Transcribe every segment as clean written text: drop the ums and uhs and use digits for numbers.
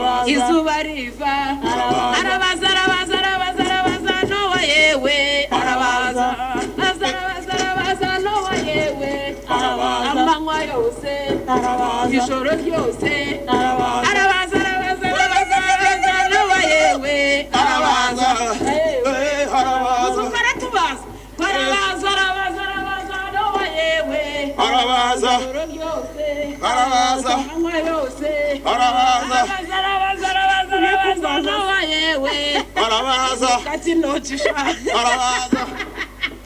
izuba riva arabaza Nowa yewe arabaza Nowa yewe amanywa yose ijoro ryose arabaza Nowa yewe arabaza Nowa yewe arabaza amanywa yose Nowa yewe arabaza kati nocisha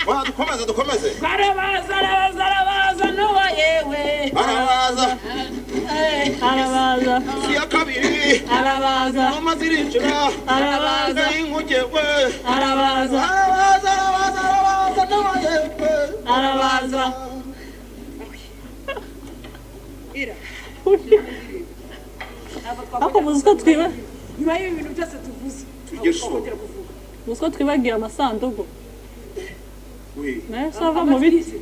arabaza dukomeze arabaza Nowa yewe arabaza siya kabiri arabaza amaziricira arabaza inkugewe arabaza Nowa yewe arabaza ira ako muzika twiba nyuma y'ibintu byose tuvuze muzika twibagira amasanduku ne sava mu biti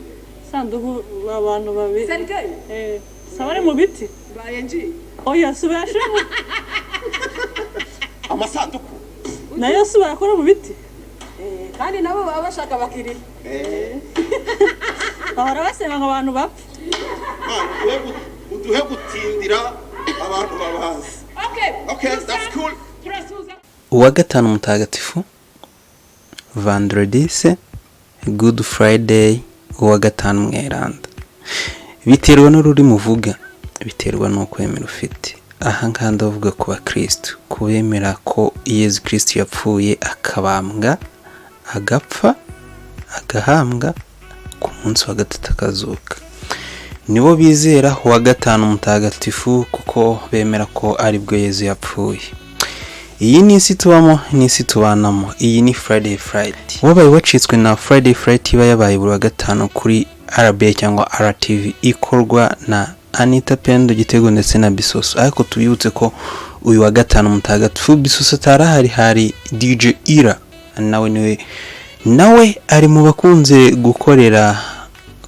sanduku abantu babiri sabare mu biti bayenji oya subashe amasanduku nayo subakora mu biti kandi nabo baba bashaka bakirira bahora basema ngo abantu bapfa uduhe gutindira abantu babazi. Okay, that's cool. Uwa gatanu mutagatifu Vendredi, Good Friday, uwa gatanu mweranda. Biterwa n'ururi muvuga, biterwa no kwemera ufite. Aha ngaha ndavuga ku bakristo, kubemera ko Yesu Kristo yapfuye akabambwa, agapfa, agahambwa, ku munsi wa gatatu akazuka. Nibo bizera uwa gatanu mutagatifu kuko bemera ko ari bwo Yesu yapfuye. Iyi ni isi tubamo, ni isi tubanamo. Iyi ni Friday. Wabaye wacitswe na Friday iba yabaye buri wa gatanu kuri RBA cyangwa RTV ikorwa na Anita Pendo Gitego ndetse na Bisoso. Ariko tubibutse ko uyu wa gatanu mutagatifu Bisoso hari DJ Ira, nawe ari mu bakunze gukorera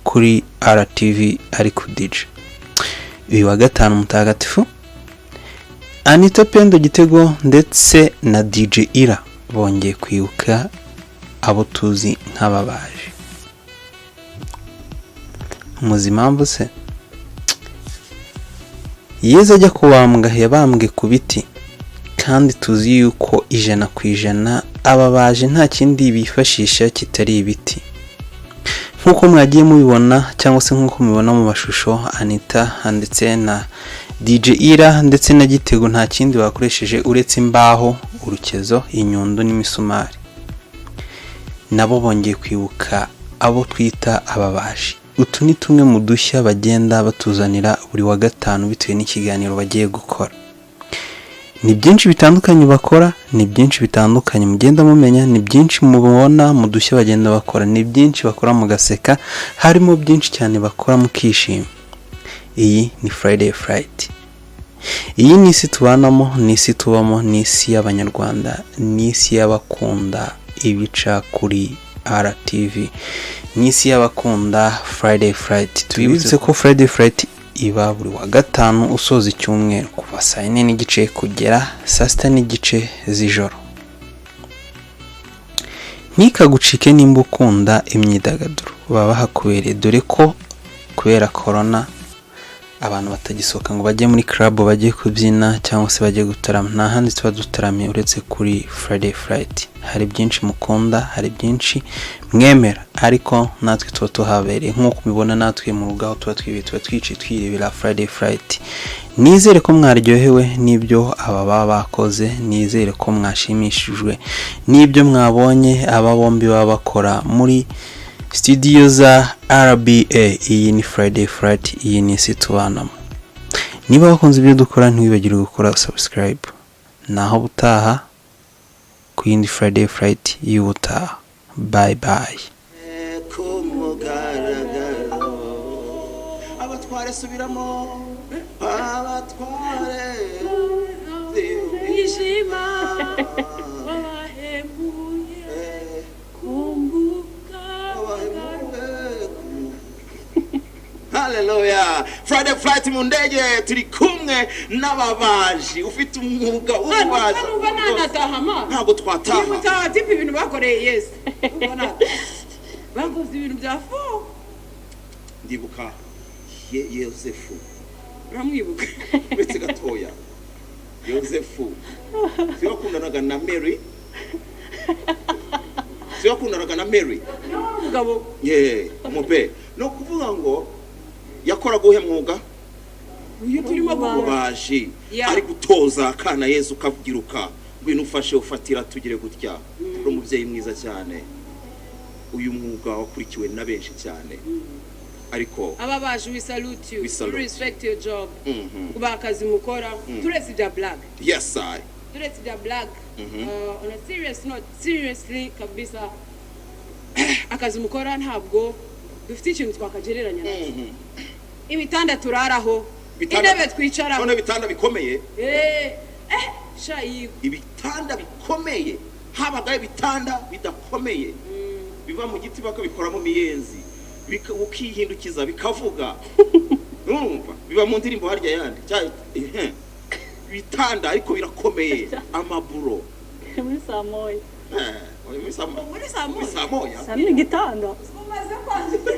kuri RTV ariko DJ. Uyu wa gatanu mutagatifu Anita Pendo Gitego ndetse na DJ Ira bongeye kwibuka abo tuzi nk'ababaje. Muzimamvu se Yesu ajya kubambwa yabambwe ku biti, kandi tuzi yuko 100% ababaje nta kindi bifashisha kitari ibiti. Nkuko mwagiye mubibona cyangwa se nkuko mubibona mu mashusho, Anita ndetse na DJ Ira ndetse na Gitego nta kindi bakoresheje uretse imbaho, urukezo, inyundo n'imisumari. Nabo bongeye kwibuka abo twita ababaji. Utu ni tumwe mu dushya bagenda batuzanira buri wa gatanu bitewe n'ikiganiro bagiye gukora. Ni byinshi bitandukanye bakora, ni byinshi bitandukanye mugenda mumenya, ni byinshi mubona mu dushya bagenda bakora, ni byinshi bakora mu gaseka, harimo byinshi cyane bakora mukishima. Iyi ni Friday. Iyi ni isi tubanamo, ni isi tubamo, ni isi y'abanyarwanda, ni isi y'abakunda ibica kuri RTV, ni isi y'abakunda Friday. Tubibutse ko Friday iba buri wa gatanu usoza icyumweru kuva saa 4:30 kugera saa 6:30 z'ijoro. Ntikagucike nimba ukunda imyidagaduro baba hakubereye, dore ko kubera corona abantu batagisohoka ngo bajye muri club bajye kubyina cyangwa se bajye gutarama. Nta handi tuba dutaramiye uretse kuri Friday. Hari byinshi mukunda, hari byinshi mwemera, ariko natwe tuba tuhabereye nk'uko mubibona. Natwe mu rugaho tuba twici twirebera Friday. Nizere ko mwaryohewe n'ibyo aba baba bakoze, nizere ko mwashimishijwe n'ibyo mwabonye aba bombi baba bakora muri studio za RBA. Iyi ni Friday, iyi ni isi tubanamo. Niba wakunze ibyo dukora ntiwibagire gukora subscribe. Naho butaha ku yindi Friday y'ubutaha. Bye. Abatware subiramo, abatware yishima wabahemuye kumbuka Hallelujah. Friday flight mu ndege turi kumwe n'ababaji ufite umwuga w'ububaji ntabwo twataha mutawatipa ibintu bakoreye Yesu ubona bakoze ibintu bya fo ndibuka Yosefu uramwibuka uretse gatoya Yosefu siwakundanaga na Mary umugabo umube no kuvuga ngo yakoraga uhe mwuga uyu turimo ububaji ari gutoza akana Yesu kavugiruka ngwino ufashe ufatira tugire gutya uri umubyeyi mwiza cyane uyu mwuga wakurikiwe na benshi cyane ariko ababaji we salute you we respect your job kubakazi mukora turetse bya black yes I turetse bya black on a serious note seriously kabisa akazi mukora ntabwo dufite ikintu twakagereranya nacyo ibitanda turaraho intebe twicaraho none bitanda bikomeye shayi ibitanda bikomeye habaga ibitanda bidakomeye biva mu giti bakabikoramo miyenzi ukihindukiza bikavuga numva biba mu ndirimbo harya yandi bitanda ariko birakomeye amaburo muri saa moya muri saa moya sami igitanda umaze kwandika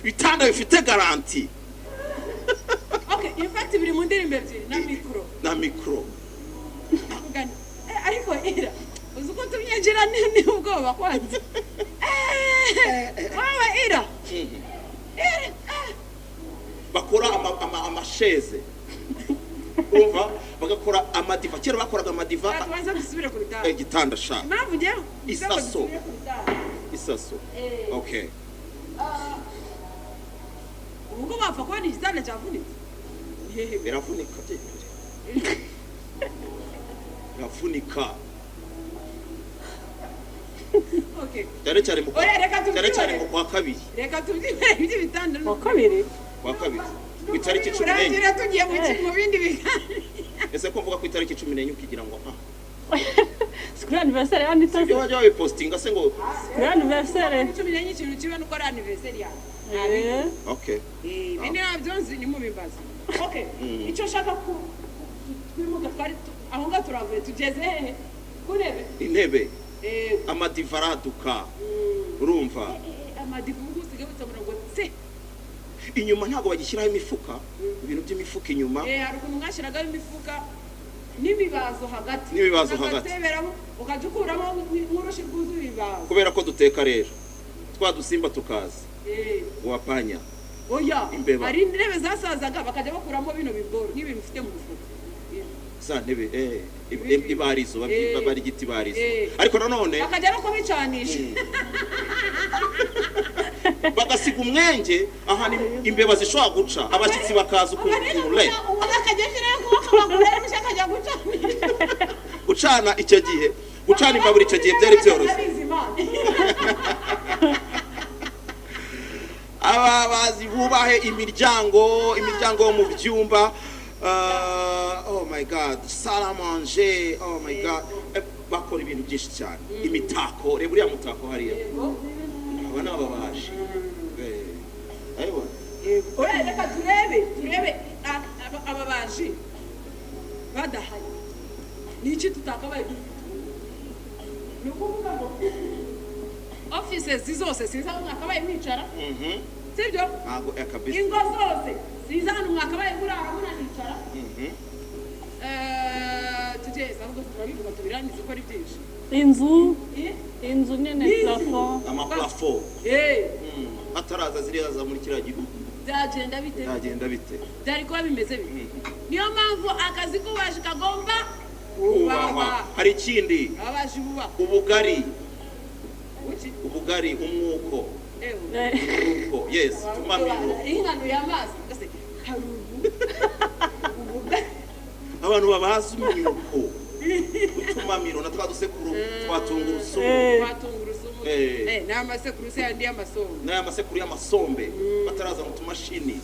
bitanda bifite garanti okay in fact biri mu ndirimbo ebyiri na mikro ariko ira uzuko tumyegera ni ubwoba kwanza wawe ira bakora amasheze umva bagakora amadiva kera bakoraga amadiva twaza dusubire ku bitanda igitanda sha mpamvu njyewe isaso okay ubwo bapfa kubona igitanda cyavunitse biravunika biravunika okay cyane mu kwa kabiri reka tubyibere iby'ibitanda kwa kabiri ku itariki 14 tugiye mu bindi biganiro ese ko mvuga ku itariki 14 ukigira ngo Sikuru anniversaire yani tose. Ibyo bajya bipostinga se ngo Sikuru anniversaire. 14 ikintu kibe nuko ari anniversaire yawe. Okay. Bindi nabyonzi ni mu bimbaza. Okay. Icyo shaka ku twimuka twari aho nga turavuye tugeze hehe? Kunebe. Intebe. Amadivaraduka. Urumva? Amadivugu usigaye utabona ngo se. Inyuma ntago bagishyiraho imifuka, ibintu by'imifuka inyuma. Hari ukuntu mwashiraga imifuka n'ibibazo hagati. Ukajukuramo nk'urushi rwuzuye ibibazo. Kubera ko duteka rero. Twadusimba tukaza. Wapanya. Oya. Hari intebe zasazaga bakajya bakuramo bino biboro n'ibintu ufite mu mufuka. Za ntebe ibarizo bari giti barizo. Ariko nanone bakajya no kubicanisha. Bagasiga umwenge aha ni imbeba zishobora guca abashyitsi bakaza ukuntu gucana icyo gihe gucana imbabura icyo gihe byari byoroshye ababazi bubahe imiryango yo mu byumba oh my god salle à manger oh my god bakora ibintu byinshi cyane imitako reba uriya mutako hariya abana babaje ayiwa reka turebe ababaji badahaye niki tutakabaye dufite ni ukuvuga ngo offices zose siza mwakabaye mwicara sibyo ntago akabisa ingo zose siza hano mwakabaye kurara munanicara tugeze ahubwo turabivuga tubirangize ko ari byinshi inzu nene plafond amaplafond ataraza ziriya muri kiriya gihugu byagenda bite byari kuba bimeze bite niyo mpamvu akazi kubaje kagomba hari ikindi abaje buba ubugari umwuko yes tumamiro ingano y'amazi gase harubu abantu babaza umwuko utumamiro na twadusekuru twatungurusumu n'amasekuru se yandi y'amasombe n'amasekuru y'amasombe bataraza mu tumashini